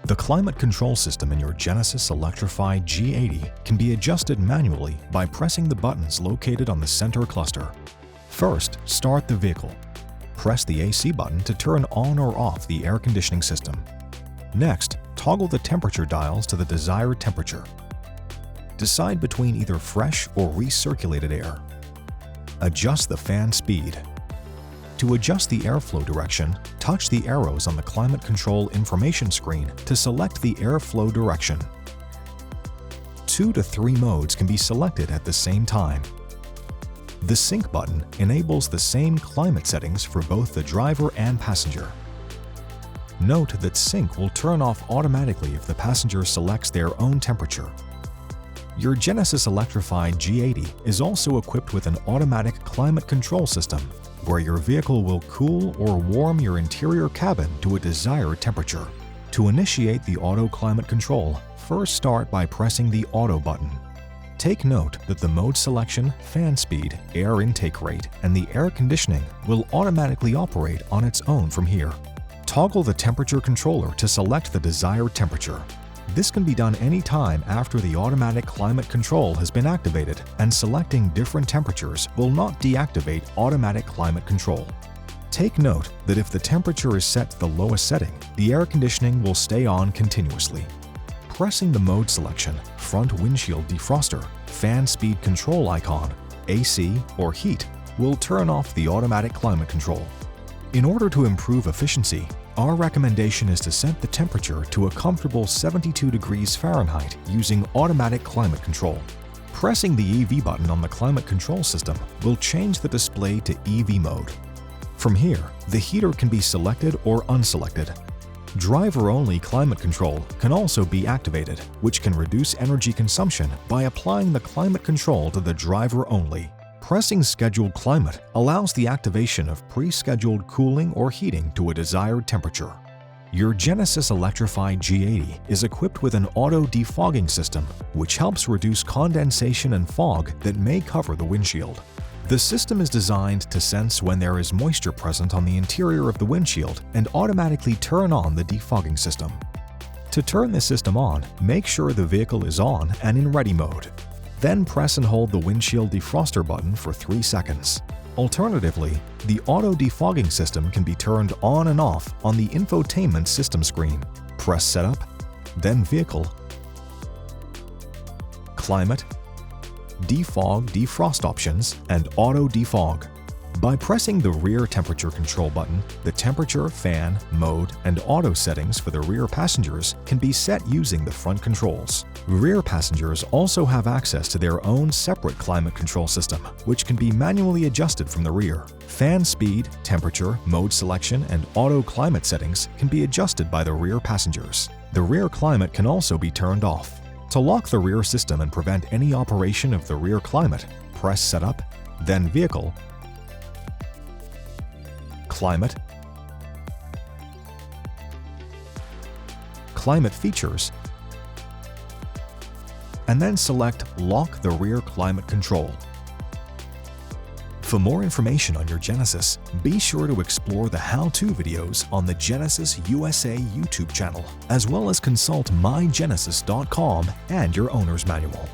The climate control system in your Genesis Electrified G80 can be adjusted manually by pressing the buttons located on the center cluster. First, start the vehicle. Press the AC button to turn on or off the air conditioning system. Next, toggle the temperature dials to the desired temperature. Decide between either fresh or recirculated air. Adjust the fan speed. To adjust the airflow direction, touch the arrows on the climate control information screen to select the airflow direction. 2 to 3 modes can be selected at the same time. The sync button enables the same climate settings for both the driver and passenger. Note that sync will turn off automatically if the passenger selects their own temperature. Your Genesis Electrified G80 is also equipped with an automatic climate control system, where your vehicle will cool or warm your interior cabin to a desired temperature. To initiate the auto climate control, first start by pressing the Auto button. Take note that the mode selection, fan speed, air intake rate, and the air conditioning will automatically operate on its own from here. Toggle the temperature controller to select the desired temperature. This can be done anytime after the automatic climate control has been activated, and selecting different temperatures will not deactivate automatic climate control. Take note that if the temperature is set to the lowest setting, the air conditioning will stay on continuously. Pressing the mode selection, front windshield defroster, fan speed control icon, AC, or heat will turn off the automatic climate control. In order to improve efficiency, our recommendation is to set the temperature to a comfortable 72 degrees Fahrenheit using automatic climate control. Pressing the EV button on the climate control system will change the display to EV mode. From here, the heater can be selected or unselected. Driver-only climate control can also be activated, which can reduce energy consumption by applying the climate control to the driver only. Pressing Scheduled Climate allows the activation of pre-scheduled cooling or heating to a desired temperature. Your Genesis Electrified G80 is equipped with an auto defogging system, which helps reduce condensation and fog that may cover the windshield. The system is designed to sense when there is moisture present on the interior of the windshield and automatically turn on the defogging system. To turn the system on, make sure the vehicle is on and in ready mode. Then press and hold the windshield defroster button for 3 seconds. Alternatively, the auto defogging system can be turned on and off on the infotainment system screen. Press Setup, then Vehicle, Climate, Defog Defrost options, and Auto Defog. By pressing the rear temperature control button, the temperature, fan, mode, and auto settings for the rear passengers can be set using the front controls. Rear passengers also have access to their own separate climate control system, which can be manually adjusted from the rear. Fan speed, temperature, mode selection, and auto climate settings can be adjusted by the rear passengers. The rear climate can also be turned off. To lock the rear system and prevent any operation of the rear climate, press Setup, then Vehicle, Climate, Climate Features, and then select Lock the Rear Climate Control. For more information on your Genesis, be sure to explore the how-to videos on the Genesis USA YouTube channel, as well as consult mygenesis.com and your owner's manual.